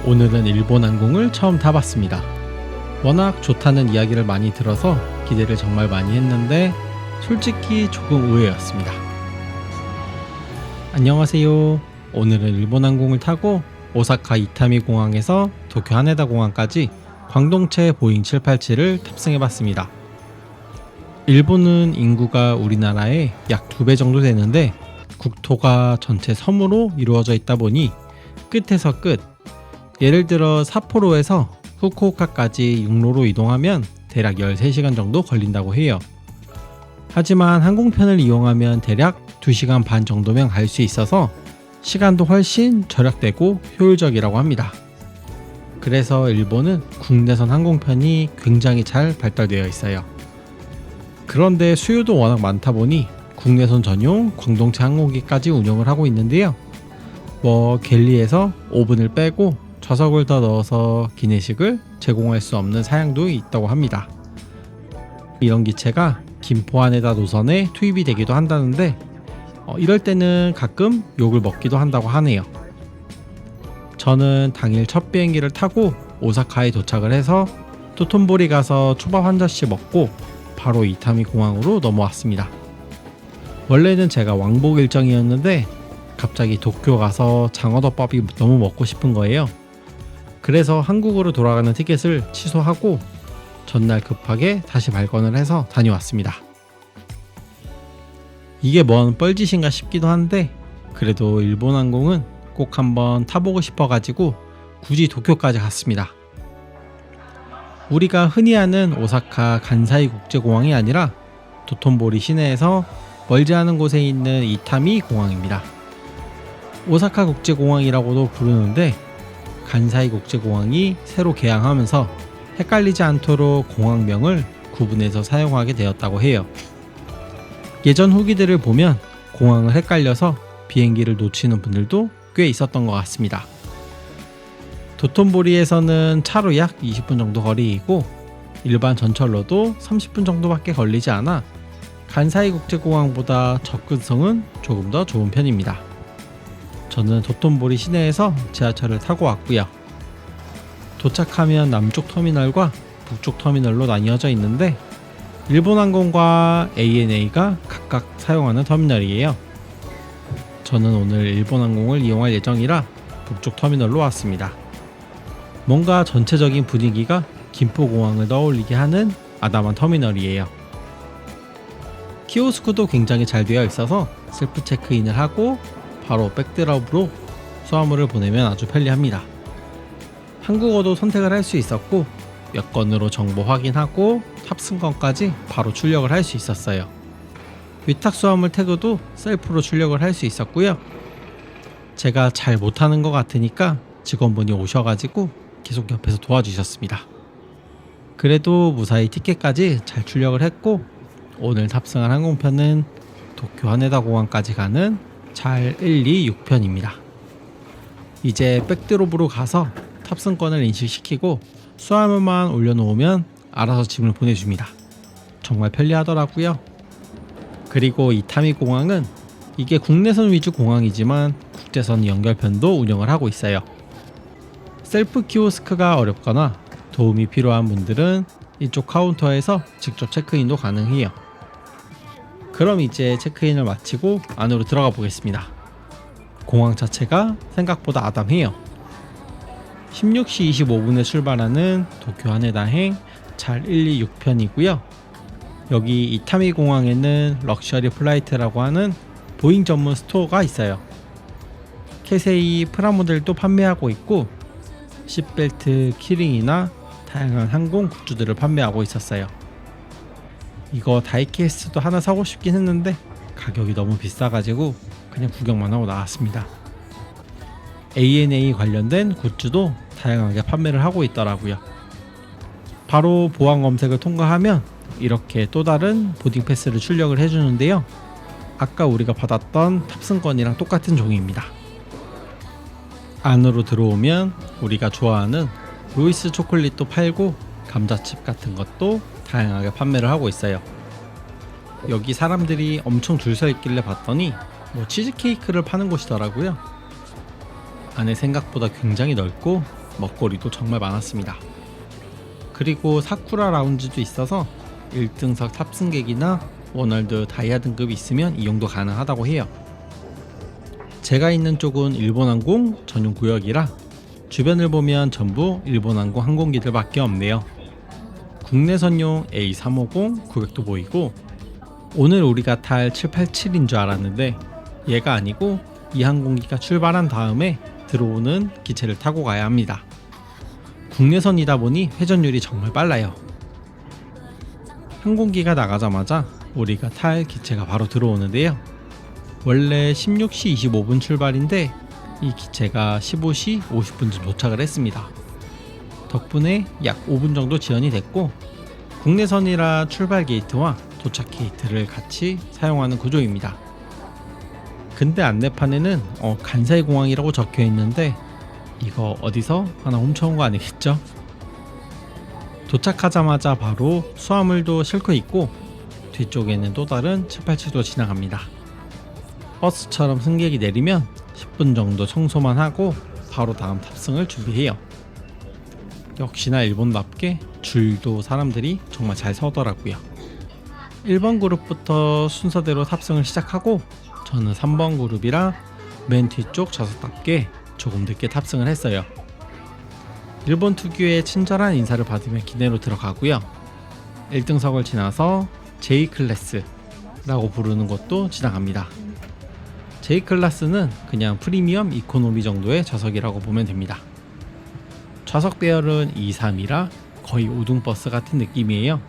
오늘은 일본 항공을 처음 타봤습니다. 워낙 좋다는 이야기를 많이 들어서 기대를 정말 많이 했는데 솔직히 조금 의외였습니다. 안녕하세요. 오늘은 일본 항공을 타고 오사카 이타미 공항에서 도쿄 하네다 공항까지 광동체 보잉 787을 탑승해봤습니다. 일본은 인구가 우리나라의 약 2배 정도 되는데 국토가 전체 섬으로 이루어져 있다 보니 끝에서 끝, 예를 들어 삿포로에서 후쿠오카까지 육로로 이동하면 대략 13시간 정도 걸린다고 해요. 하지만 항공편을 이용하면 대략 2시간 반 정도면 갈 수 있어서 시간도 훨씬 절약되고 효율적이라고 합니다. 그래서 일본은 국내선 항공편이 굉장히 잘 발달되어 있어요. 그런데 수요도 워낙 많다 보니 국내선 전용 광동체 항공기까지 운영을 하고 있는데요. 갤리에서 오븐을 빼고 좌석을 더 넣어서 기내식을 제공할 수 없는 사양도 있다고 합니다. 이런 기체가 김포 하네다 노선에 투입이 되기도 한다는데 이럴 때는 가끔 욕을 먹기도 한다고 하네요. 저는 당일 첫 비행기를 타고 오사카에 도착을 해서 도톤보리 가서 초밥 한 잔씩 먹고 바로 이타미 공항으로 넘어왔습니다. 원래는 제가 왕복 일정이었는데 갑자기 도쿄 가서 장어덮밥이 너무 먹고 싶은 거예요. 그래서 한국으로 돌아가는 티켓을 취소하고 전날 급하게 다시 발권을 해서 다녀왔습니다. 이게 뭔 뻘짓인가 싶기도 한데 그래도 일본 항공은 꼭 한번 타보고 싶어가지고 굳이 도쿄까지 갔습니다. 우리가 흔히 아는 오사카 간사이 국제공항이 아니라 도톤보리 시내에서 멀지 않은 곳에 있는 이타미 공항입니다. 오사카 국제공항이라고도 부르는데 간사이 국제공항이 새로 개항하면서 헷갈리지 않도록 공항명을 구분해서 사용하게 되었다고 해요. 예전 후기들을 보면 공항을 헷갈려서 비행기를 놓치는 분들도 꽤 있었던 것 같습니다. 도톤보리에서는 차로 약 20분 정도 거리이고 일반 전철로도 30분 정도밖에 걸리지 않아 간사이 국제공항보다 접근성은 조금 더 좋은 편입니다. 저는 도톤보리 시내에서 지하철을 타고 왔고요. 도착하면 남쪽 터미널과 북쪽 터미널로 나뉘어져 있는데 일본항공과 ANA가 각각 사용하는 터미널이에요. 저는 오늘 일본항공을 이용할 예정이라 북쪽 터미널로 왔습니다. 뭔가 전체적인 분위기가 김포공항을 떠올리게 하는 아담한 터미널이에요. 키오스크도 굉장히 잘 되어 있어서 셀프 체크인을 하고 바로 백드랍으로 수화물을 보내면 아주 편리합니다. 한국어도 선택을 할 수 있었고 여권으로 정보 확인하고 탑승권까지 바로 출력을 할 수 있었어요. 위탁 수화물 태그도 셀프로 출력을 할 수 있었고요. 제가 잘 못하는 것 같으니까 직원분이 오셔가지고 계속 옆에서 도와주셨습니다. 그래도 무사히 티켓까지 잘 출력을 했고 오늘 탑승한 항공편은 도쿄 하네다 공항까지 가는 잘 126편입니다. 이제 백드롭으로 가서 탑승권을 인식시키고 수화물만 올려놓으면 알아서 짐을 보내줍니다. 정말 편리하더라고요. 그리고 이타미 공항은 이게 국내선 위주 공항이지만 국제선 연결편도 운영을 하고 있어요. 셀프 키오스크가 어렵거나 도움이 필요한 분들은 이쪽 카운터에서 직접 체크인도 가능해요. 그럼 이제 체크인을 마치고 안으로 들어가 보겠습니다. 공항 자체가 생각보다 아담해요. 16시 25분에 출발하는 도쿄 하네다행 잘 126편이고요. 여기 이타미 공항에는 럭셔리 플라이트라고 하는 보잉 전문 스토어가 있어요. 캐세이 프라모델도 판매하고 있고 시트벨트, 키링이나 다양한 항공 굿즈들을 판매하고 있었어요. 이거 다이캐스트도 하나 사고 싶긴 했는데 가격이 너무 비싸가지고 그냥 구경만 하고 나왔습니다. ANA 관련된 굿즈도 다양하게 판매를 하고 있더라고요. 바로 보안 검색을 통과하면 이렇게 또 다른 보딩 패스를 출력을 해주는데요. 아까 우리가 받았던 탑승권이랑 똑같은 종이입니다. 안으로 들어오면 우리가 좋아하는 로이스 초콜릿도 팔고 감자칩 같은 것도 다양하게 판매를 하고 있어요. 여기 사람들이 엄청 줄 서 있길래 봤더니 치즈케이크를 파는 곳이더라고요. 안에 생각보다 굉장히 넓고 먹거리도 정말 많았습니다. 그리고 사쿠라 라운지도 있어서 1등석 탑승객이나 워널드 다이아 등급이 있으면 이용도 가능하다고 해요. 제가 있는 쪽은 일본항공 전용 구역이라 주변을 보면 전부 일본항공 항공기들 밖에 없네요. 국내선용 A350 900도 보이고, 오늘 우리가 탈 787인 줄 알았는데 얘가 아니고 이 항공기가 출발한 다음에 들어오는 기체를 타고 가야 합니다. 국내선이다 보니 회전율이 정말 빨라요. 항공기가 나가자마자 우리가 탈 기체가 바로 들어오는데요. 원래 16시 25분 출발인데 이 기체가 15시 50분쯤 도착을 했습니다. 덕분에 약 5분 정도 지연이 됐고, 국내선이라 출발 게이트와 도착 게이트를 같이 사용하는 구조입니다. 근데 안내판에는 간사이 공항이라고 적혀 있는데 이거 어디서 하나 훔쳐온 거 아니겠죠? 도착하자마자 바로 수화물도 싣고 있고, 뒤쪽에는 또 다른 787도 지나갑니다. 버스처럼 승객이 내리면 10분 정도 청소만 하고 바로 다음 탑승을 준비해요. 역시나 일본답게 줄도 사람들이 정말 잘 서더라고요. 1번 그룹부터 순서대로 탑승을 시작하고, 저는 3번 그룹이라 맨 뒤쪽 좌석답게 조금 늦게 탑승을 했어요. 일본 특유의 친절한 인사를 받으며 기내로 들어가고요. 1등석을 지나서 J클래스라고 부르는 곳도 지나갑니다. J클래스는 그냥 프리미엄 이코노미 정도의 좌석이라고 보면 됩니다. 좌석 배열은 2, 3이라 거의 5등 버스 같은 느낌이에요.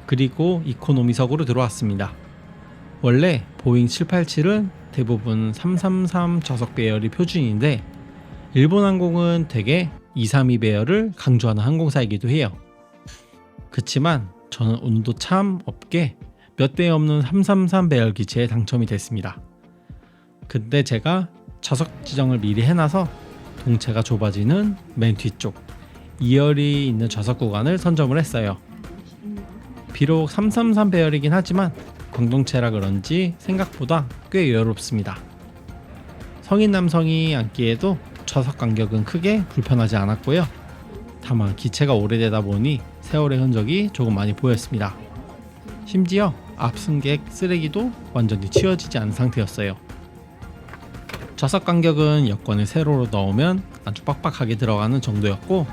그리고 이코노미석으로 들어왔습니다. 원래 보잉 787은 대부분 333 좌석 배열이 표준인데 일본항공은 대개 232 배열을 강조하는 항공사이기도 해요. 그치만 저는 운도 참 없게 몇 대 없는 333 배열 기체에 당첨이 됐습니다. 근데 제가 좌석 지정을 미리 해놔서 동체가 좁아지는 맨 뒤쪽 2열이 있는 좌석 구간을 선점을 했어요. 비록 333 배열이긴 하지만 공동체라 그런지 생각보다 꽤 여유롭습니다. 성인 남성이 앉기에도 좌석 간격은 크게 불편하지 않았고요. 다만 기체가 오래되다 보니 세월의 흔적이 조금 많이 보였습니다. 심지어 앞승객 쓰레기도 완전히 치워지지 않은 상태였어요. 좌석 간격은 여권을 세로로 넣으면 아주 빡빡하게 들어가는 정도였고,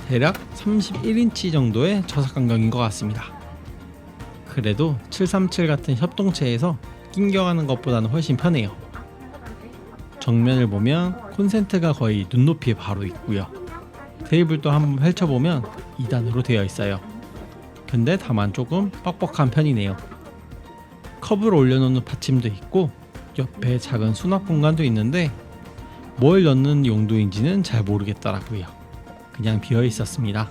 대략 31인치 정도의 좌석 간격인 것 같습니다. 그래도 737 같은 협동체에서 낑겨가는 것보다는 훨씬 편해요. 정면을 보면 콘센트가 거의 눈높이에 바로 있고요. 테이블도 한번 펼쳐보면 2단으로 되어 있어요. 근데 다만 조금 뻑뻑한 편이네요. 컵을 올려놓는 받침도 있고 옆에 작은 수납 공간도 있는데 뭘 넣는 용도인지는 잘 모르겠더라고요. 그냥 비어 있었습니다.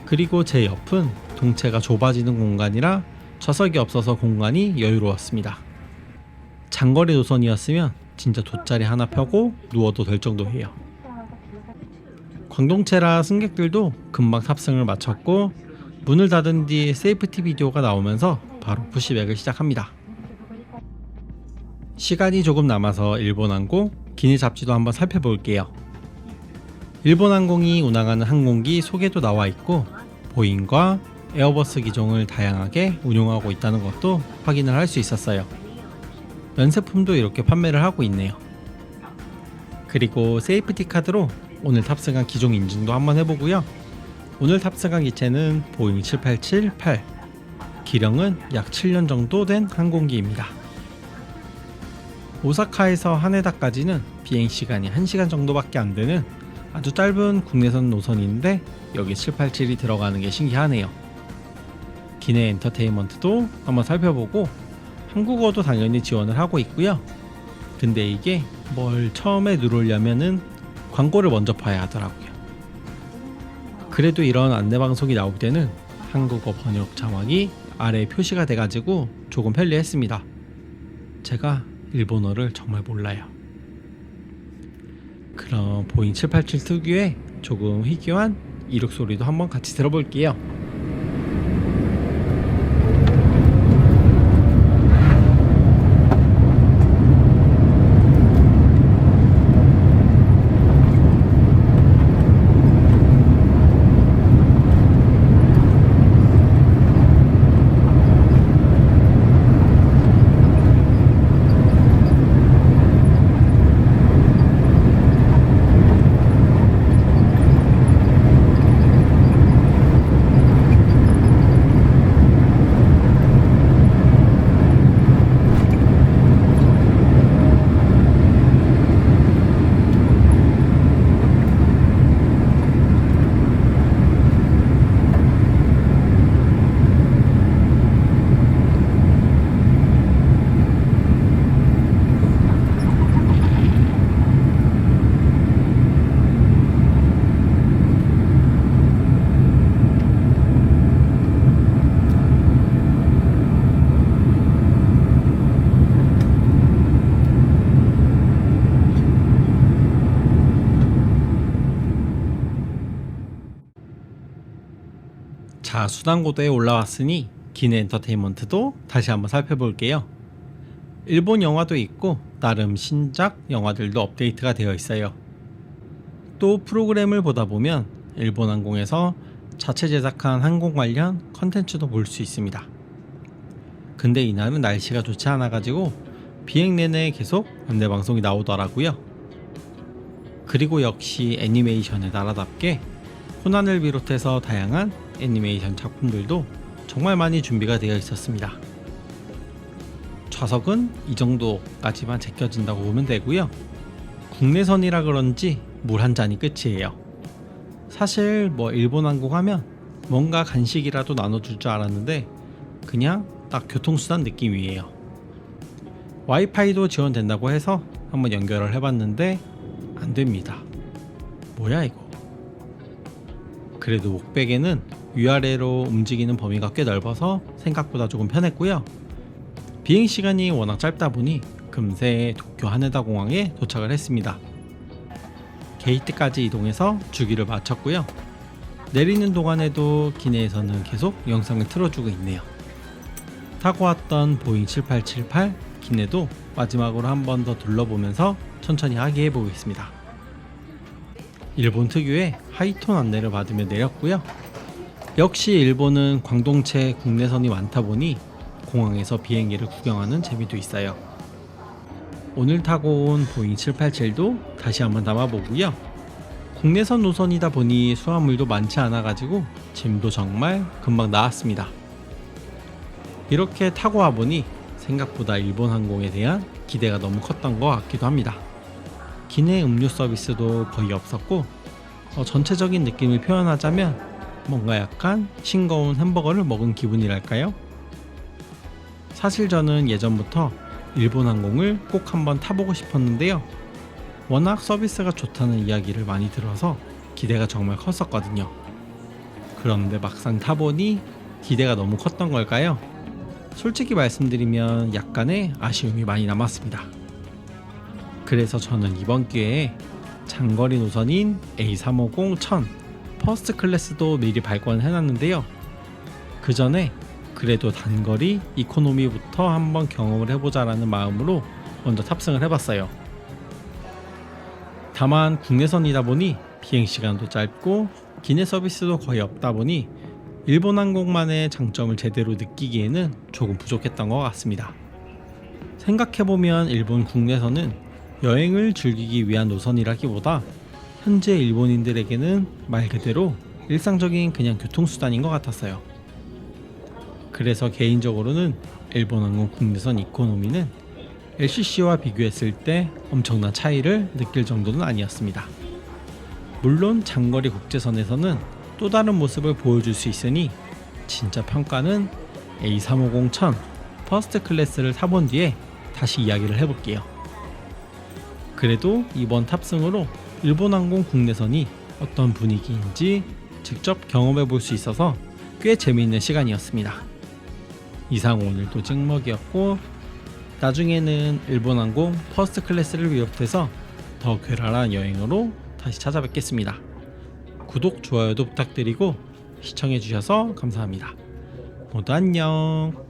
그리고 제 옆은 동체가 좁아지는 공간이라 좌석이 없어서 공간이 여유로웠습니다. 장거리 노선이었으면 진짜 돗자리 하나 펴고 누워도 될 정도예요. 광동체라 승객들도 금방 탑승을 마쳤고, 문을 닫은 뒤 세이프티 비디오가 나오면서 바로 푸시백을 시작합니다. 시간이 조금 남아서 일본항공 기내 잡지도 한번 살펴볼게요. 일본항공이 운항하는 항공기 소개도 나와 있고, 보잉과 에어버스 기종을 다양하게 운용하고 있다는 것도 확인을 할 수 있었어요. 면세품도 이렇게 판매를 하고 있네요. 그리고 세이프티 카드로 오늘 탑승한 기종 인증도 한번 해보고요. 오늘 탑승한 기체는 보잉 787-8, 기령은 약 7년 정도 된 항공기입니다. 오사카에서 하네다까지는 비행시간이 1시간 정도밖에 안 되는 아주 짧은 국내선 노선인데 여기 787이 들어가는 게 신기하네요. 기내 엔터테인먼트도 한번 살펴보고 한국어도 당연히 지원을 하고 있고요. 근데 이게 뭘 처음에 누르려면은 광고를 먼저 봐야 하더라고요. 그래도 이런 안내방송이 나올 때는 한국어 번역 자막이 아래에 표시가 돼가지고 조금 편리했습니다. 제가 일본어를 정말 몰라요. 그럼 보잉 787 특유의 조금 희귀한 이륙 소리도 한번 같이 들어볼게요. 자, 수단고도에 올라왔으니 기내 엔터테인먼트도 다시 한번 살펴볼게요. 일본 영화도 있고 나름 신작 영화들도 업데이트가 되어 있어요. 또 프로그램을 보다 보면 일본 항공에서 자체 제작한 항공 관련 컨텐츠도 볼 수 있습니다. 근데 이날은 날씨가 좋지 않아가지고 비행 내내 계속 안내방송이 나오더라고요. 그리고 역시 애니메이션의 나라답게 코난을 비롯해서 다양한 애니메이션 작품들도 정말 많이 준비가 되어 있었습니다. 좌석은 이 정도까지만 제껴진다고 보면 되고요. 국내선이라 그런지 물 한 잔이 끝이에요. 사실 일본 항공 하면 뭔가 간식이라도 나눠줄 줄 알았는데 그냥 딱 교통수단 느낌이에요. 와이파이도 지원된다고 해서 한번 연결을 해봤는데 안됩니다. 뭐야 이거. 그래도 목베개는 위아래로 움직이는 범위가 꽤 넓어서 생각보다 조금 편했고요. 비행시간이 워낙 짧다 보니 금세 도쿄 하네다 공항에 도착을 했습니다. 게이트까지 이동해서 주기를 마쳤고요. 내리는 동안에도 기내에서는 계속 영상을 틀어주고 있네요. 타고 왔던 보잉 7878 기내도 마지막으로 한 번 더 둘러보면서 천천히 하기해 보겠습니다. 일본 특유의 하이톤 안내를 받으며 내렸고요. 역시 일본은 광동체 국내선이 많다 보니 공항에서 비행기를 구경하는 재미도 있어요. 오늘 타고 온 보잉 787도 다시 한번 담아보고요. 국내선 노선이다 보니 수화물도 많지 않아 가지고 짐도 정말 금방 나왔습니다. 이렇게 타고 와보니 생각보다 일본 항공에 대한 기대가 너무 컸던 것 같기도 합니다. 기내 음료 서비스도 거의 없었고 전체적인 느낌을 표현하자면 뭔가 약간 싱거운 햄버거를 먹은 기분이랄까요? 사실 저는 예전부터 일본 항공을 꼭 한번 타보고 싶었는데요. 워낙 서비스가 좋다는 이야기를 많이 들어서 기대가 정말 컸었거든요. 그런데 막상 타보니 기대가 너무 컸던 걸까요? 솔직히 말씀드리면 약간의 아쉬움이 많이 남았습니다. 그래서 저는 이번 기회에 장거리 노선인 A350-1000 퍼스트 클래스도 미리 발권을 해놨는데요. 그 전에 그래도 단거리 이코노미부터 한번 경험을 해보자라는 마음으로 먼저 탑승을 해봤어요. 다만 국내선이다 보니 비행시간도 짧고 기내 서비스도 거의 없다 보니 일본 항공만의 장점을 제대로 느끼기에는 조금 부족했던 것 같습니다. 생각해보면 일본 국내선은 여행을 즐기기 위한 노선이라기보다 현재 일본인들에게는 말 그대로 일상적인 그냥 교통수단인 것 같았어요. 그래서 개인적으로는 일본 항공 국내선 이코노미는 LCC와 비교했을 때 엄청난 차이를 느낄 정도는 아니었습니다. 물론 장거리 국제선에서는 또 다른 모습을 보여줄 수 있으니 진짜 평가는 A350-1000 퍼스트 클래스를 타본 뒤에 다시 이야기를 해볼게요. 그래도 이번 탑승으로 일본 항공 국내선이 어떤 분위기인지 직접 경험해 볼 수 있어서 꽤 재미있는 시간이었습니다. 이상 오늘도 찍먹이었고 나중에는 일본 항공 퍼스트 클래스를 비롯해서 더 괴랄한 여행으로 다시 찾아뵙겠습니다. 구독, 좋아요도 부탁드리고 시청해주셔서 감사합니다. 모두 안녕.